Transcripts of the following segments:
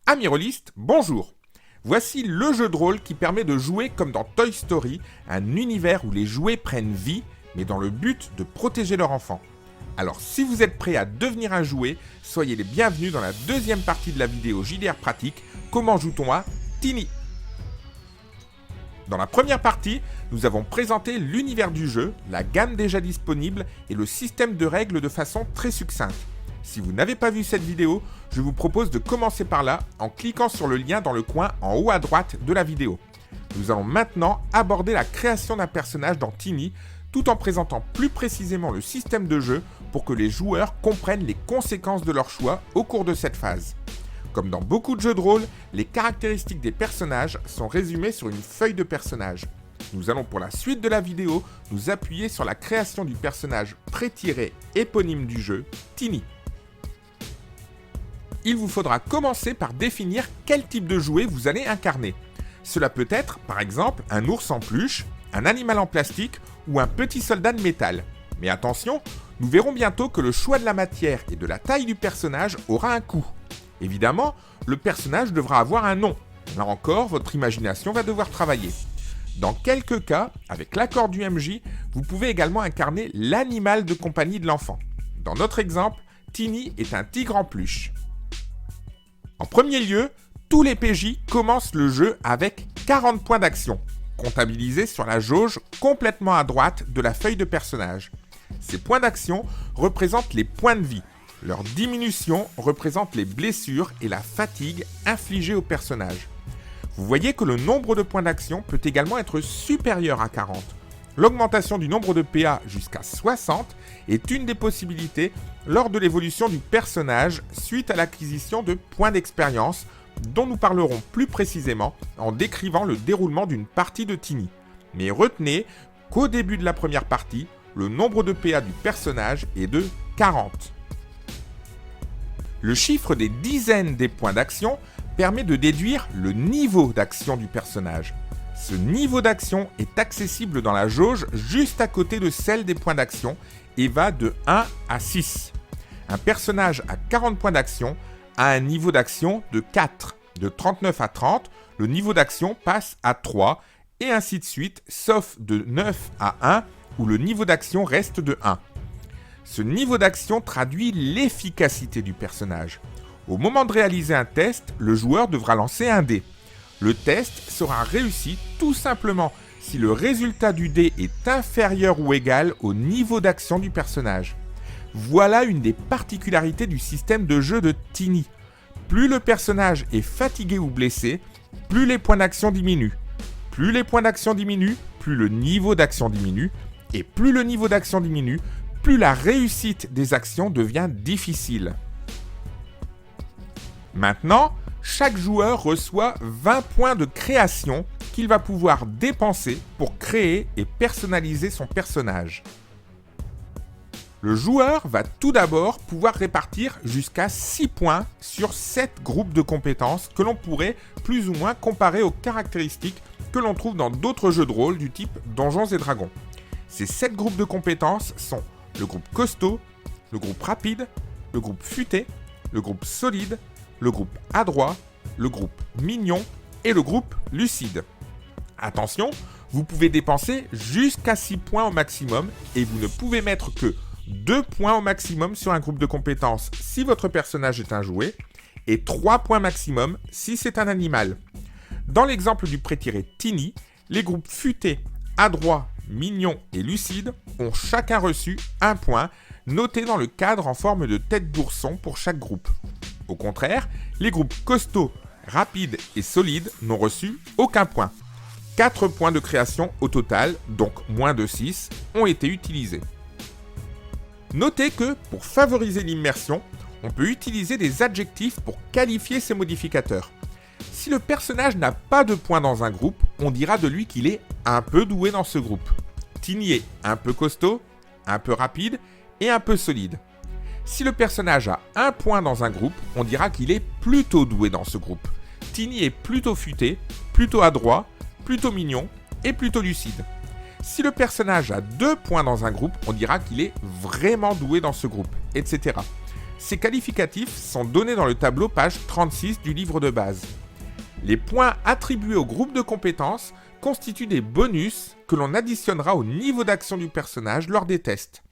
Amis rôlistes, bonjour. Voici le jeu de rôle qui permet de jouer comme dans Toy Story, un univers où les jouets prennent vie, mais dans le but de protéger leur enfant. Alors si vous êtes prêts à devenir un jouet, soyez les bienvenus dans la deuxième partie de la vidéo JDR pratique, comment joue-t-on à Tiny. Dans la première partie, nous avons présenté l'univers du jeu, la gamme déjà disponible et le système de règles de façon très succincte. Si vous n'avez pas vu cette vidéo, je vous propose de commencer par là en cliquant sur le lien dans le coin en haut à droite de la vidéo. Nous allons maintenant aborder la création d'un personnage dans Tiny, tout en présentant plus précisément le système de jeu pour que les joueurs comprennent les conséquences de leur choix au cours de cette phase. Comme dans beaucoup de jeux de rôle, les caractéristiques des personnages sont résumées sur une feuille de personnage. Nous allons pour la suite de la vidéo nous appuyer sur la création du personnage pré-tiré éponyme du jeu, Tiny. Il vous faudra commencer par définir quel type de jouet vous allez incarner. Cela peut être, par exemple, un ours en peluche, un animal en plastique ou un petit soldat de métal. Mais attention, nous verrons bientôt que le choix de la matière et de la taille du personnage aura un coût. Évidemment, le personnage devra avoir un nom. Là encore, votre imagination va devoir travailler. Dans quelques cas, avec l'accord du MJ, vous pouvez également incarner l'animal de compagnie de l'enfant. Dans notre exemple, Tiny est un tigre en peluche. En premier lieu, tous les PJ commencent le jeu avec 40 points d'action, comptabilisés sur la jauge complètement à droite de la feuille de personnage. Ces points d'action représentent les points de vie. Leur diminution représente les blessures et la fatigue infligées au personnage. Vous voyez que le nombre de points d'action peut également être supérieur à 40. L'augmentation du nombre de PA jusqu'à 60 est une des possibilités lors de l'évolution du personnage suite à l'acquisition de points d'expérience dont nous parlerons plus précisément en décrivant le déroulement d'une partie de Tiny. Mais retenez qu'au début de la première partie, le nombre de PA du personnage est de 40. Le chiffre des dizaines des points d'action permet de déduire le niveau d'action du personnage. Ce niveau d'action est accessible dans la jauge juste à côté de celle des points d'action et va de 1 à 6. Un personnage à 40 points d'action a un niveau d'action de 4. De 39 à 30, le niveau d'action passe à 3 et ainsi de suite, sauf de 9 à 1 où le niveau d'action reste de 1. Ce niveau d'action traduit l'efficacité du personnage. Au moment de réaliser un test, le joueur devra lancer un dé. Le test sera réussi tout simplement si le résultat du dé est inférieur ou égal au niveau d'action du personnage. Voilà une des particularités du système de jeu de Tiny. Plus le personnage est fatigué ou blessé, plus les points d'action diminuent. Plus les points d'action diminuent, plus le niveau d'action diminue. Et plus le niveau d'action diminue, plus la réussite des actions devient difficile. Maintenant, chaque joueur reçoit 20 points de création qu'il va pouvoir dépenser pour créer et personnaliser son personnage. Le joueur va tout d'abord pouvoir répartir jusqu'à 6 points sur 7 groupes de compétences que l'on pourrait plus ou moins comparer aux caractéristiques que l'on trouve dans d'autres jeux de rôle du type Donjons et Dragons. Ces 7 groupes de compétences sont le groupe costaud, le groupe rapide, le groupe futé, le groupe solide, le groupe adroit, le groupe mignon et le groupe lucide. Attention, vous pouvez dépenser jusqu'à 6 points au maximum et vous ne pouvez mettre que 2 points au maximum sur un groupe de compétences si votre personnage est un jouet et 3 points maximum si c'est un animal. Dans l'exemple du pré-tiré Tiny, les groupes futé, adroit, mignon et lucide ont chacun reçu 1 point, noté dans le cadre en forme de tête d'ourson pour chaque groupe. Au contraire, les groupes costaud, rapide et solide n'ont reçu aucun point. 4 points de création au total, donc moins de 6, ont été utilisés. Notez que, pour favoriser l'immersion, on peut utiliser des adjectifs pour qualifier ces modificateurs. Si le personnage n'a pas de points dans un groupe, on dira de lui qu'il est un peu doué dans ce groupe. Tiny est un peu costaud, un peu rapide et un peu solide. Si le personnage a un point dans un groupe, on dira qu'il est plutôt doué dans ce groupe. Tiny est plutôt futé, plutôt adroit, plutôt mignon et plutôt lucide. Si le personnage a 2 points dans un groupe, on dira qu'il est vraiment doué dans ce groupe, etc. Ces qualificatifs sont donnés dans le tableau page 36 du livre de base. Les points attribués au groupe de compétences constituent des bonus que l'on additionnera au niveau d'action du personnage lors des tests.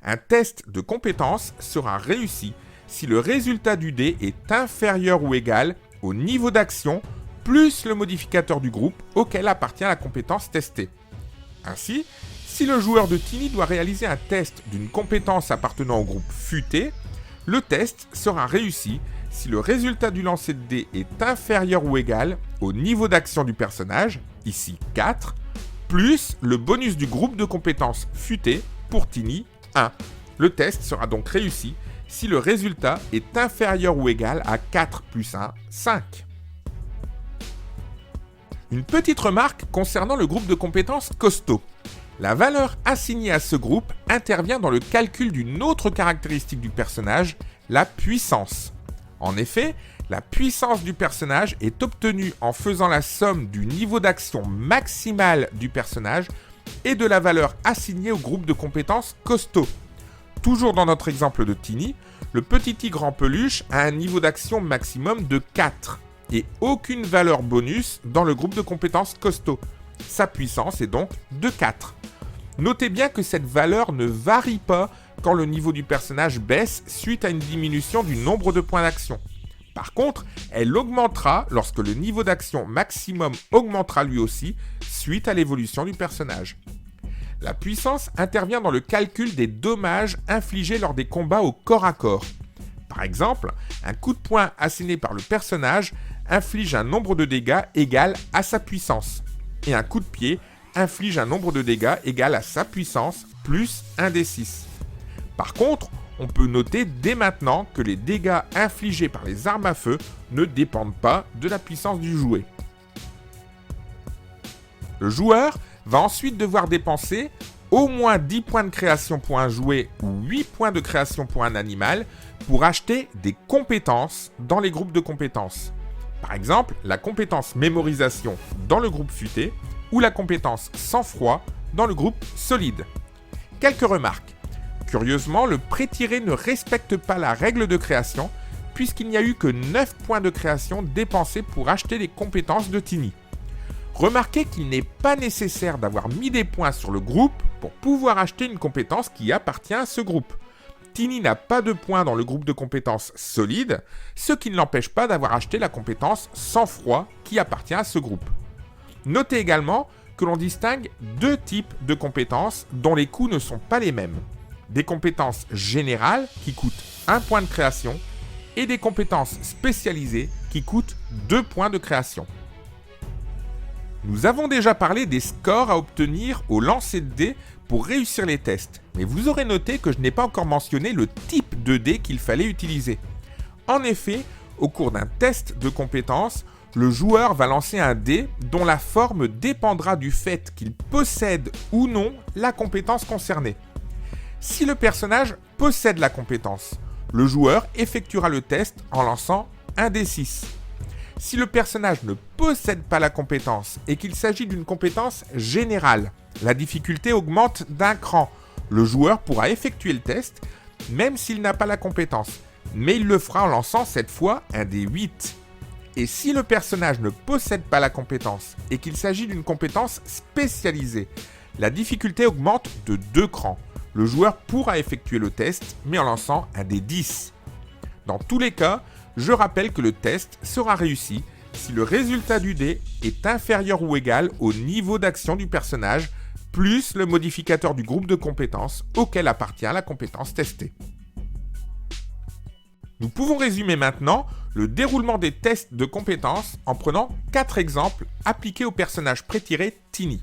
Un test de compétence sera réussi si le résultat du dé est inférieur ou égal au niveau d'action plus le modificateur du groupe auquel appartient la compétence testée. Ainsi, si le joueur de Tiny doit réaliser un test d'une compétence appartenant au groupe futé, le test sera réussi si le résultat du lancer de dés est inférieur ou égal au niveau d'action du personnage, ici 4, plus le bonus du groupe de compétences futé pour Tiny 1. Le test sera donc réussi si le résultat est inférieur ou égal à 4 plus 1, 5. Une petite remarque concernant le groupe de compétences costaud. La valeur assignée à ce groupe intervient dans le calcul d'une autre caractéristique du personnage, la puissance. En effet, la puissance du personnage est obtenue en faisant la somme du niveau d'action maximal du personnage et de la valeur assignée au groupe de compétences costaud. Toujours dans notre exemple de Tiny, le petit tigre en peluche a un niveau d'action maximum de 4 et aucune valeur bonus dans le groupe de compétences costaud. Sa puissance est donc de 4. Notez bien que cette valeur ne varie pas quand le niveau du personnage baisse suite à une diminution du nombre de points d'action. Par contre, elle augmentera lorsque le niveau d'action maximum augmentera lui aussi suite à l'évolution du personnage. La puissance intervient dans le calcul des dommages infligés lors des combats au corps à corps. Par exemple, un coup de poing asséné par le personnage inflige un nombre de dégâts égal à sa puissance, et un coup de pied inflige un nombre de dégâts égal à sa puissance plus 1 des 6. Par contre, on peut noter dès maintenant que les dégâts infligés par les armes à feu ne dépendent pas de la puissance du jouet. Le joueur va ensuite devoir dépenser au moins 10 points de création pour un jouet ou 8 points de création pour un animal pour acheter des compétences dans les groupes de compétences. Par exemple, la compétence mémorisation dans le groupe futé ou la compétence sang-froid dans le groupe solide. Quelques remarques. Curieusement, le pré-tiré ne respecte pas la règle de création puisqu'il n'y a eu que 9 points de création dépensés pour acheter les compétences de Tiny. Remarquez qu'il n'est pas nécessaire d'avoir mis des points sur le groupe pour pouvoir acheter une compétence qui appartient à ce groupe. Tiny n'a pas de points dans le groupe de compétences solide, ce qui ne l'empêche pas d'avoir acheté la compétence sang-froid qui appartient à ce groupe. Notez également que l'on distingue deux types de compétences dont les coûts ne sont pas les mêmes. Des compétences générales qui coûtent 1 point de création et des compétences spécialisées qui coûtent 2 points de création. Nous avons déjà parlé des scores à obtenir au lancer de dés pour réussir les tests, mais vous aurez noté que je n'ai pas encore mentionné le type de dés qu'il fallait utiliser. En effet, au cours d'un test de compétences, le joueur va lancer un dé dont la forme dépendra du fait qu'il possède ou non la compétence concernée. Si le personnage possède la compétence, le joueur effectuera le test en lançant un dé 6. Si le personnage ne possède pas la compétence et qu'il s'agit d'une compétence générale, la difficulté augmente d'un cran. Le joueur pourra effectuer le test même s'il n'a pas la compétence, mais il le fera en lançant cette fois un dé 8. Et si le personnage ne possède pas la compétence et qu'il s'agit d'une compétence spécialisée, la difficulté augmente de 2 crans. Le joueur pourra effectuer le test mais en lançant un dé 10. Dans tous les cas, je rappelle que le test sera réussi si le résultat du dé est inférieur ou égal au niveau d'action du personnage, plus le modificateur du groupe de compétences auquel appartient la compétence testée. Nous pouvons résumer maintenant le déroulement des tests de compétences en prenant 4 exemples appliqués au personnage pré-tiré Tiny.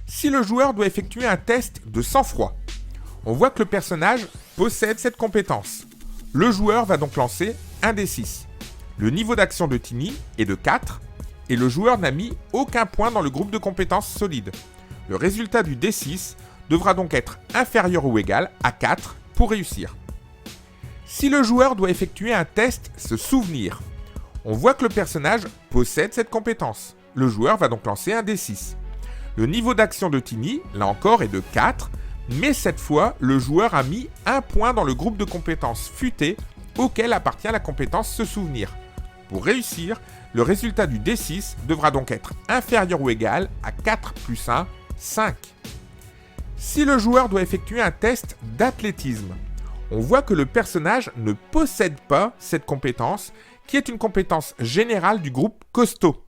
Si le joueur doit effectuer un test de sang-froid, on voit que le personnage possède cette compétence. Le joueur va donc lancer un dé 6. Le niveau d'action de Tiny est de 4 et le joueur n'a mis aucun point dans le groupe de compétences solide. Le résultat du dé 6 devra donc être inférieur ou égal à 4 pour réussir. Si le joueur doit effectuer un test se souvenir, on voit que le personnage possède cette compétence. Le joueur va donc lancer un dé 6. Le niveau d'action de Tiny, là encore, est de 4, Mais cette fois, le joueur a mis un point dans le groupe de compétences futé auquel appartient la compétence se souvenir. Pour réussir, le résultat du D6 devra donc être inférieur ou égal à 4 plus 1, 5. Si le joueur doit effectuer un test d'athlétisme, on voit que le personnage ne possède pas cette compétence, qui est une compétence générale du groupe costaud.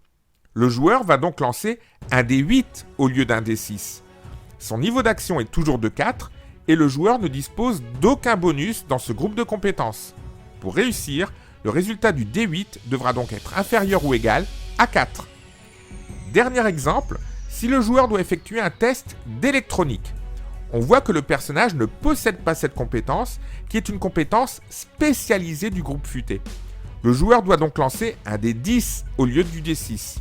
Le joueur va donc lancer un D8 au lieu d'un D6. Son niveau d'action est toujours de 4 et le joueur ne dispose d'aucun bonus dans ce groupe de compétences. Pour réussir, le résultat du D8 devra donc être inférieur ou égal à 4. Dernier exemple, si le joueur doit effectuer un test d'électronique, on voit que le personnage ne possède pas cette compétence, qui est une compétence spécialisée du groupe futé. Le joueur doit donc lancer un D10 au lieu du D6.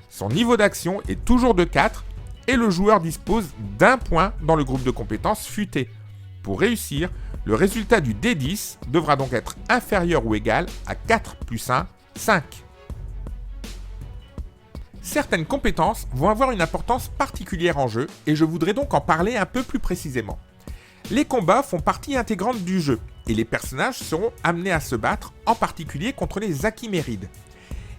Son niveau d'action est toujours de 4 et le joueur dispose d'un point dans le groupe de compétences futé. Pour réussir, le résultat du D10 devra donc être inférieur ou égal à 4 plus 1, 5. Certaines compétences vont avoir une importance particulière en jeu et je voudrais donc en parler un peu plus précisément. Les combats font partie intégrante du jeu et les personnages seront amenés à se battre, en particulier contre les Achimérides.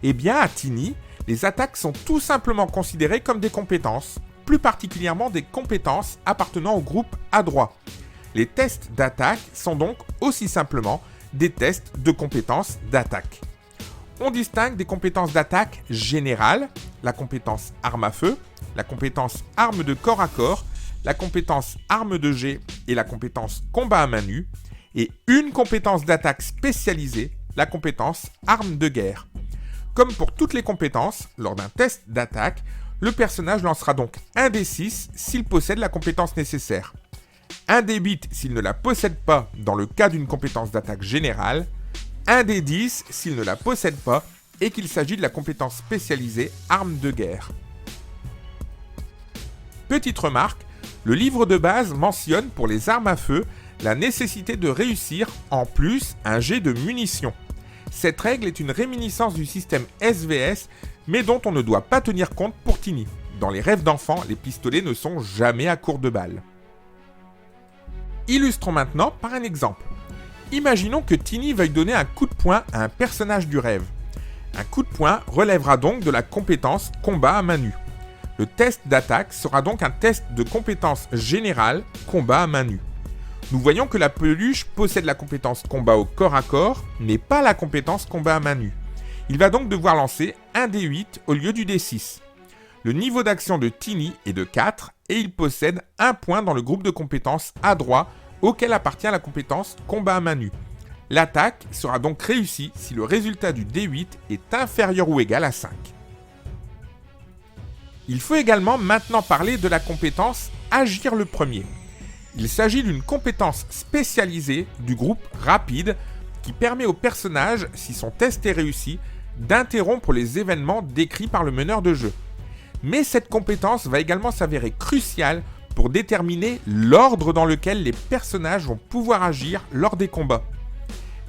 Eh bien, à Tiny, les attaques sont tout simplement considérées comme des compétences, plus particulièrement des compétences appartenant au groupe adroit. Les tests d'attaque sont donc aussi simplement des tests de compétences d'attaque. On distingue des compétences d'attaque générales, la compétence arme à feu, la compétence arme de corps à corps, la compétence arme de jet et la compétence combat à main nue, et une compétence d'attaque spécialisée, la compétence arme de guerre. Comme pour toutes les compétences, lors d'un test d'attaque, le personnage lancera donc un D6 s'il possède la compétence nécessaire, un D8 s'il ne la possède pas dans le cas d'une compétence d'attaque générale, un D10 s'il ne la possède pas et qu'il s'agit de la compétence spécialisée arme de guerre. Petite remarque, le livre de base mentionne pour les armes à feu la nécessité de réussir en plus un jet de munitions. Cette règle est une réminiscence du système SVS, mais dont on ne doit pas tenir compte pour Tiny. Dans les rêves d'enfants, les pistolets ne sont jamais à court de balles. Illustrons maintenant par un exemple. Imaginons que Tiny veuille donner un coup de poing à un personnage du rêve. Un coup de poing relèvera donc de la compétence combat à main nue. Le test d'attaque sera donc un test de compétence générale combat à main nue. Nous voyons que la peluche possède la compétence combat au corps à corps, mais pas la compétence combat à main nue. Il va donc devoir lancer un D8 au lieu du D6. Le niveau d'action de Tiny est de 4 et il possède un point dans le groupe de compétences adroit auquel appartient la compétence combat à main nue. L'attaque sera donc réussie si le résultat du D8 est inférieur ou égal à 5. Il faut également maintenant parler de la compétence Agir le premier. Il s'agit d'une compétence spécialisée du groupe rapide qui permet au personnage, si son test est réussi, d'interrompre les événements décrits par le meneur de jeu. Mais cette compétence va également s'avérer cruciale pour déterminer l'ordre dans lequel les personnages vont pouvoir agir lors des combats.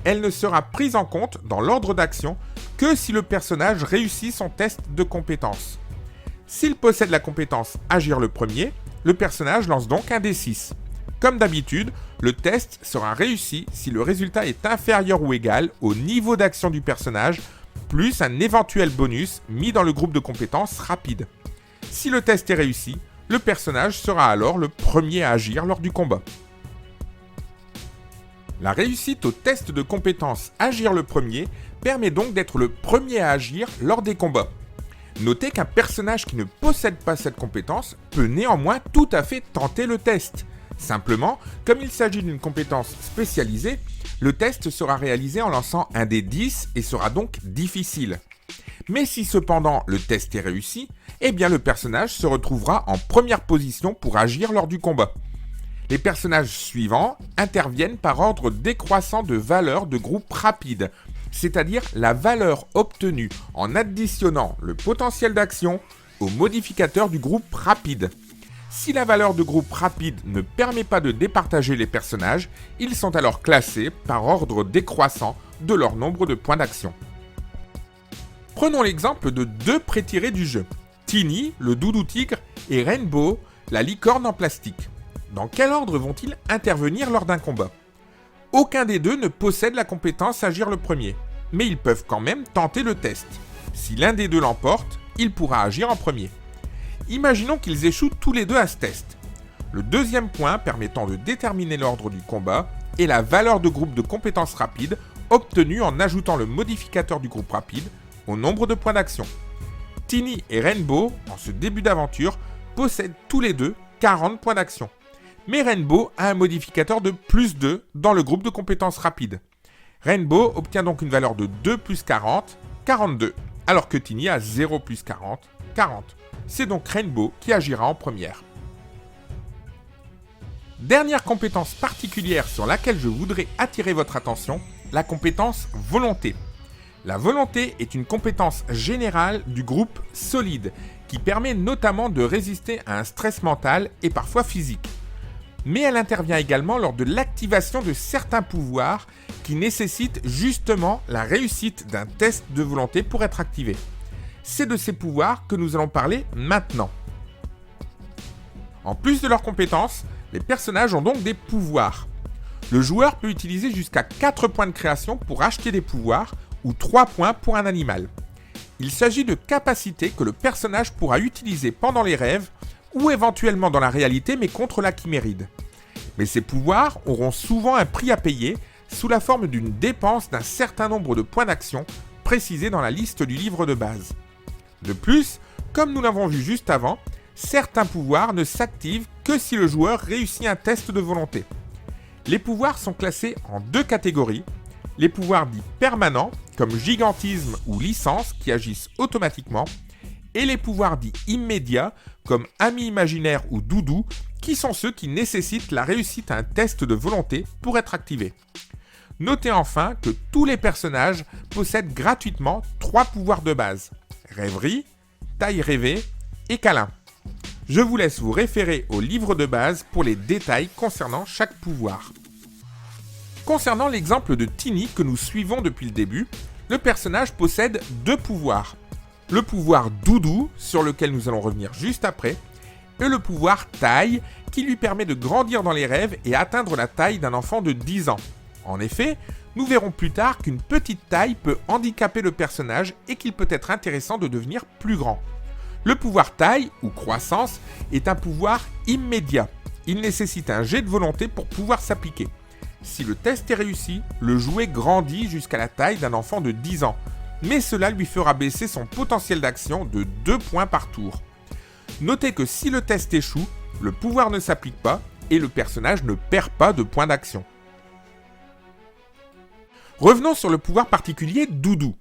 Elle ne sera prise en compte dans l'ordre d'action que si le personnage réussit son test de compétence. S'il possède la compétence Agir le premier, le personnage lance donc un D6. Comme d'habitude, le test sera réussi si le résultat est inférieur ou égal au niveau d'action du personnage, plus un éventuel bonus mis dans le groupe de compétences rapide. Si le test est réussi, le personnage sera alors le premier à agir lors du combat. La réussite au test de compétences Agir le premier permet donc d'être le premier à agir lors des combats. Notez qu'un personnage qui ne possède pas cette compétence peut néanmoins tout à fait tenter le test. Simplement, comme il s'agit d'une compétence spécialisée, le test sera réalisé en lançant un dé 10 et sera donc difficile. Mais si cependant le test est réussi, eh bien le personnage se retrouvera en première position pour agir lors du combat. Les personnages suivants interviennent par ordre décroissant de valeur de groupe rapide, c'est-à-dire la valeur obtenue en additionnant le potentiel d'action au modificateur du groupe rapide. Si la valeur de groupe rapide ne permet pas de départager les personnages, ils sont alors classés par ordre décroissant de leur nombre de points d'action. Prenons l'exemple de deux prétirés du jeu, Tiny, le doudou tigre, et Rainbow, la licorne en plastique. Dans quel ordre vont-ils intervenir lors d'un combat? Aucun des deux ne possède la compétence agir le premier, mais ils peuvent quand même tenter le test. Si l'un des deux l'emporte, il pourra agir en premier. Imaginons qu'ils échouent tous les deux à ce test. Le deuxième point permettant de déterminer l'ordre du combat est la valeur de groupe de compétences rapides obtenue en ajoutant le modificateur du groupe rapide au nombre de points d'action. Tiny et Rainbow, en ce début d'aventure, possèdent tous les deux 40 points d'action. Mais Rainbow a un modificateur de plus 2 dans le groupe de compétences rapides. Rainbow obtient donc une valeur de 2 plus 40, 42, alors que Tiny a 0 plus 40, 40. C'est donc Rainbow qui agira en première. Dernière compétence particulière sur laquelle je voudrais attirer votre attention, la compétence volonté. La volonté est une compétence générale du groupe solide qui permet notamment de résister à un stress mental et parfois physique. Mais elle intervient également lors de l'activation de certains pouvoirs qui nécessitent justement la réussite d'un test de volonté pour être activé. C'est de ces pouvoirs que nous allons parler maintenant. En plus de leurs compétences, les personnages ont donc des pouvoirs. Le joueur peut utiliser jusqu'à 4 points de création pour acheter des pouvoirs ou 3 points pour un animal. Il s'agit de capacités que le personnage pourra utiliser pendant les rêves ou éventuellement dans la réalité mais contre la chiméride. Mais ces pouvoirs auront souvent un prix à payer sous la forme d'une dépense d'un certain nombre de points d'action précisés dans la liste du livre de base. De plus, comme nous l'avons vu juste avant, certains pouvoirs ne s'activent que si le joueur réussit un test de volonté. Les pouvoirs sont classés en 2 catégories, les pouvoirs dits permanents, comme gigantisme ou licence qui agissent automatiquement, et les pouvoirs dits immédiats, comme ami imaginaire ou doudou, qui sont ceux qui nécessitent la réussite à un test de volonté pour être activés. Notez enfin que tous les personnages possèdent gratuitement 3 pouvoirs de base, rêverie, taille rêvée et câlin. Je vous laisse vous référer au livre de base pour les détails concernant chaque pouvoir. Concernant l'exemple de Tiny que nous suivons depuis le début, le personnage possède 2 pouvoirs. Le pouvoir doudou, sur lequel nous allons revenir juste après, et le pouvoir taille, qui lui permet de grandir dans les rêves et atteindre la taille d'un enfant de 10 ans. En effet, nous verrons plus tard qu'une petite taille peut handicaper le personnage et qu'il peut être intéressant de devenir plus grand. Le pouvoir taille, ou croissance, est un pouvoir immédiat. Il nécessite un jet de volonté pour pouvoir s'appliquer. Si le test est réussi, le jouet grandit jusqu'à la taille d'un enfant de 10 ans, mais cela lui fera baisser son potentiel d'action de 2 points par tour. Notez que si le test échoue, le pouvoir ne s'applique pas et le personnage ne perd pas de points d'action. Revenons sur le pouvoir particulier Doudou,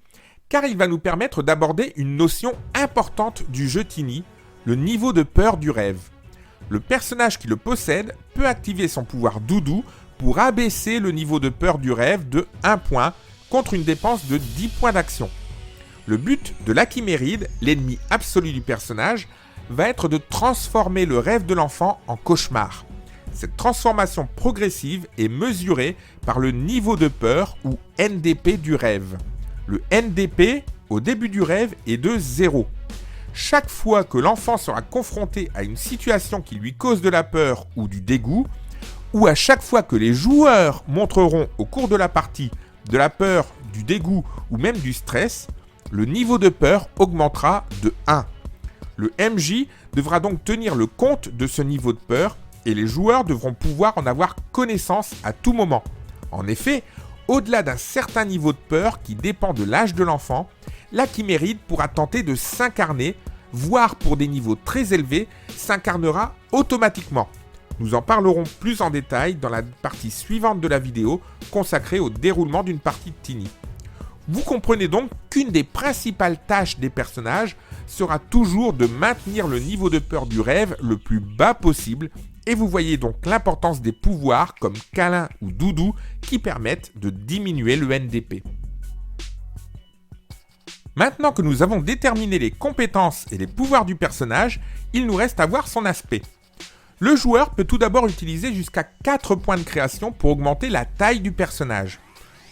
car il va nous permettre d'aborder une notion importante du jeu Tiny, le niveau de peur du rêve. Le personnage qui le possède peut activer son pouvoir Doudou pour abaisser le niveau de peur du rêve de 1 point contre une dépense de 10 points d'action. Le but de la chiméride, l'ennemi absolu du personnage, va être de transformer le rêve de l'enfant en cauchemar. Cette transformation progressive est mesurée par le niveau de peur ou NDP du rêve. Le NDP au début du rêve est de 0. Chaque fois que l'enfant sera confronté à une situation qui lui cause de la peur ou du dégoût, ou à chaque fois que les joueurs montreront au cours de la partie de la peur, du dégoût ou même du stress, le niveau de peur augmentera de 1. Le MJ devra donc tenir le compte de ce niveau de peur et les joueurs devront pouvoir en avoir connaissance à tout moment. En effet, au-delà d'un certain niveau de peur qui dépend de l'âge de l'enfant, la chiméride pourra tenter de s'incarner, voire pour des niveaux très élevés, s'incarnera automatiquement. Nous en parlerons plus en détail dans la partie suivante de la vidéo consacrée au déroulement d'une partie de Tiny. Vous comprenez donc qu'une des principales tâches des personnages sera toujours de maintenir le niveau de peur du rêve le plus bas possible et vous voyez donc l'importance des pouvoirs comme câlin ou doudou qui permettent de diminuer le NDP. Maintenant que nous avons déterminé les compétences et les pouvoirs du personnage, il nous reste à voir son aspect. Le joueur peut tout d'abord utiliser jusqu'à 4 points de création pour augmenter la taille du personnage.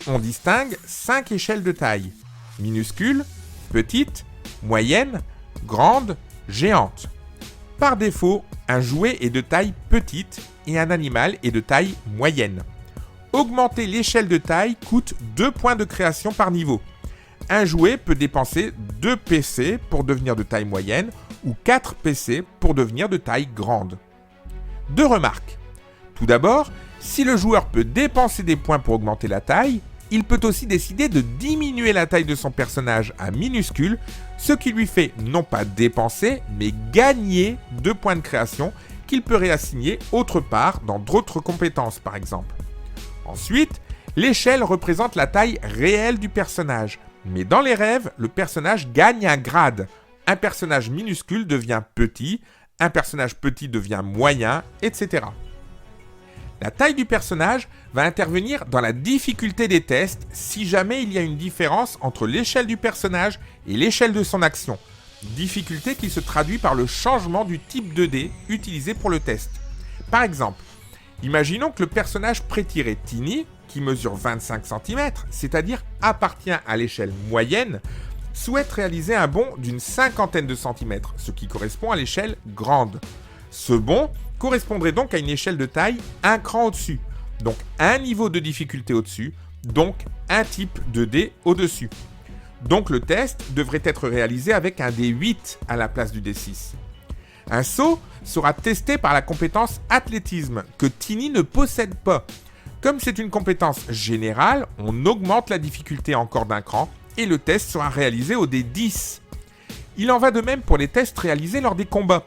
On distingue 5 échelles de taille: minuscule, petite, moyenne, grande, géante. Par défaut, un jouet est de taille petite et un animal est de taille moyenne. Augmenter l'échelle de taille coûte 2 points de création par niveau. Un jouet peut dépenser 2 PC pour devenir de taille moyenne ou 4 PC pour devenir de taille grande. 2 remarques. Tout d'abord, si le joueur peut dépenser des points pour augmenter la taille, il peut aussi décider de diminuer la taille de son personnage à minuscule, ce qui lui fait non pas dépenser, mais gagner 2 points de création qu'il peut réassigner autre part dans d'autres compétences par exemple. Ensuite, l'échelle représente la taille réelle du personnage, mais dans les rêves, le personnage gagne un grade. Un personnage minuscule devient petit, un personnage petit devient moyen, etc. La taille du personnage va intervenir dans la difficulté des tests si jamais il y a une différence entre l'échelle du personnage et l'échelle de son action. Difficulté qui se traduit par le changement du type de dé utilisé pour le test. Par exemple, imaginons que le personnage pré-tiré Tiny, qui mesure 25 cm, c'est-à-dire appartient à l'échelle moyenne, souhaite réaliser un bond d'une cinquantaine de centimètres, ce qui correspond à l'échelle grande. Ce bond correspondrait donc à une échelle de taille un cran au-dessus, donc un niveau de difficulté au-dessus, donc un type de dé au-dessus. Donc le test devrait être réalisé avec un D8 à la place du D6. Un saut sera testé par la compétence athlétisme, que Tiny ne possède pas. Comme c'est une compétence générale, on augmente la difficulté encore d'un cran, et le test sera réalisé au D10. Il en va de même pour les tests réalisés lors des combats.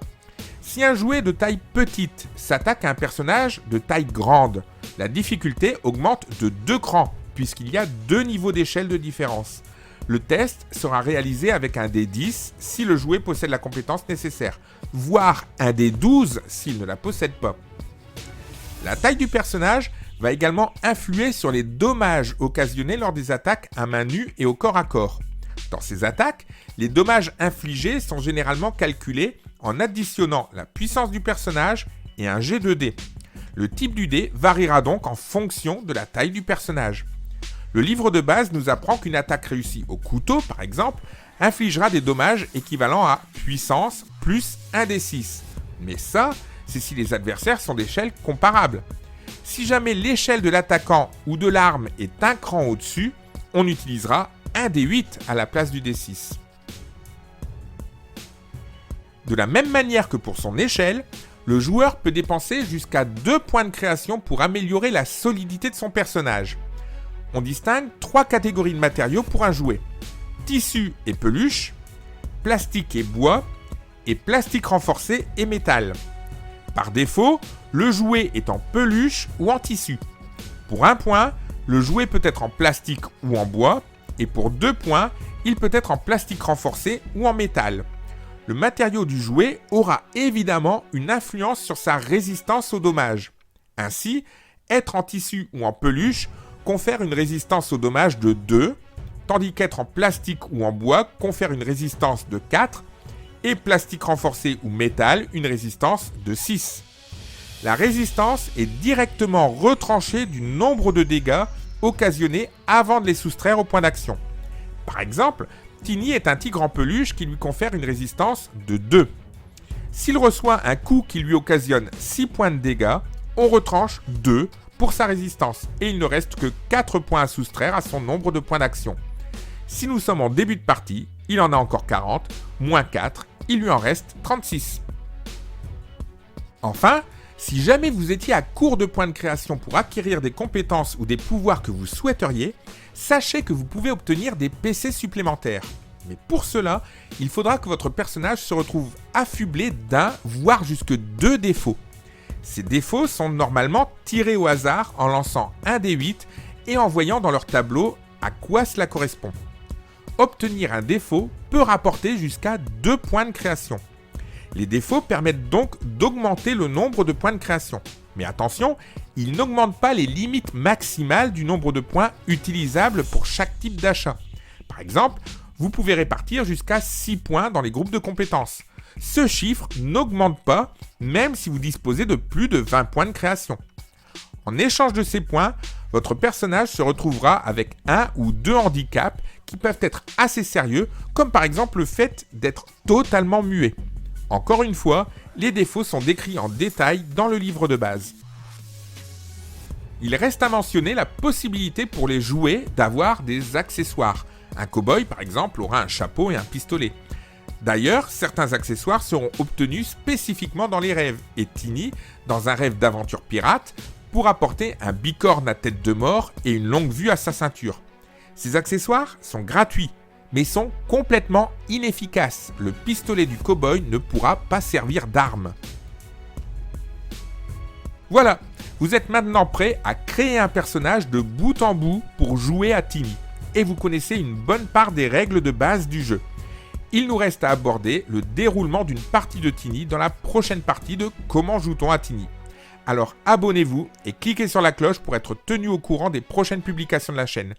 Si un jouet de taille petite s'attaque à un personnage de taille grande, la difficulté augmente de 2 crans, puisqu'il y a 2 niveaux d'échelle de différence. Le test sera réalisé avec un D10 si le jouet possède la compétence nécessaire, voire un D12 s'il ne la possède pas. La taille du personnage va également influer sur les dommages occasionnés lors des attaques à main nue et au corps à corps. Dans ces attaques, les dommages infligés sont généralement calculés en additionnant la puissance du personnage et un jet de dés. Le type du dé variera donc en fonction de la taille du personnage. Le livre de base nous apprend qu'une attaque réussie au couteau, par exemple, infligera des dommages équivalents à puissance plus 1 D6. Mais ça, c'est si les adversaires sont d'échelles comparables. Si jamais l'échelle de l'attaquant ou de l'arme est un cran au-dessus, on utilisera un D8 à la place du D6. De la même manière que pour son échelle, le joueur peut dépenser jusqu'à 2 points de création pour améliorer la solidité de son personnage. On distingue 3 catégories de matériaux pour un jouet: tissu et peluche, plastique et bois, et plastique renforcé et métal. Par défaut, le jouet est en peluche ou en tissu. Pour 1 point, le jouet peut être en plastique ou en bois, et pour 2 points, il peut être en plastique renforcé ou en métal. Le matériau du jouet aura évidemment une influence sur sa résistance aux dommages. Ainsi, être en tissu ou en peluche confère une résistance aux dommages de 2, tandis qu'être en plastique ou en bois confère une résistance de 4, et plastique renforcé ou métal une résistance de 6. La résistance est directement retranchée du nombre de dégâts occasionnés avant de les soustraire au point d'action. Par exemple, Tiny est un tigre en peluche qui lui confère une résistance de 2. S'il reçoit un coup qui lui occasionne 6 points de dégâts, on retranche 2 pour sa résistance et il ne reste que 4 points à soustraire à son nombre de points d'action. Si nous sommes en début de partie, il en a encore 40, moins 4, il lui en reste 36. Enfin, si jamais vous étiez à court de points de création pour acquérir des compétences ou des pouvoirs que vous souhaiteriez, sachez que vous pouvez obtenir des PC supplémentaires. Mais pour cela, il faudra que votre personnage se retrouve affublé d'un, voire jusque 2 défauts. Ces défauts sont normalement tirés au hasard en lançant un D8 et en voyant dans leur tableau à quoi cela correspond. Obtenir un défaut peut rapporter jusqu'à 2 points de création. Les défauts permettent donc d'augmenter le nombre de points de création. Mais attention, ils n'augmentent pas les limites maximales du nombre de points utilisables pour chaque type d'achat. Par exemple, vous pouvez répartir jusqu'à 6 points dans les groupes de compétences. Ce chiffre n'augmente pas, même si vous disposez de plus de 20 points de création. En échange de ces points, votre personnage se retrouvera avec 1 ou 2 handicaps qui peuvent être assez sérieux, comme par exemple le fait d'être totalement muet. Encore une fois, les défauts sont décrits en détail dans le livre de base. Il reste à mentionner la possibilité pour les jouets d'avoir des accessoires. Un cow-boy, par exemple, aura un chapeau et un pistolet. D'ailleurs, certains accessoires seront obtenus spécifiquement dans les rêves, et Tiny, dans un rêve d'aventure pirate, pourra porter un bicorne à tête de mort et une longue vue à sa ceinture. Ces accessoires sont gratuits, mais sont complètement inefficaces. Le pistolet du cow-boy ne pourra pas servir d'arme. Voilà, vous êtes maintenant prêt à créer un personnage de bout en bout pour jouer à Tiny. Et vous connaissez une bonne part des règles de base du jeu. Il nous reste à aborder le déroulement d'une partie de Tiny dans la prochaine partie de Comment joue-t-on à Tiny. Alors abonnez-vous et cliquez sur la cloche pour être tenu au courant des prochaines publications de la chaîne.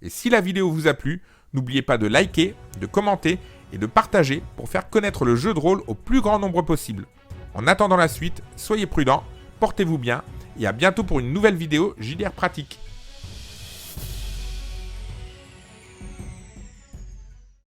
Et si la vidéo vous a plu, n'oubliez pas de liker, de commenter et de partager pour faire connaître le jeu de rôle au plus grand nombre possible. En attendant la suite, soyez prudents, portez-vous bien et à bientôt pour une nouvelle vidéo JDR Pratique.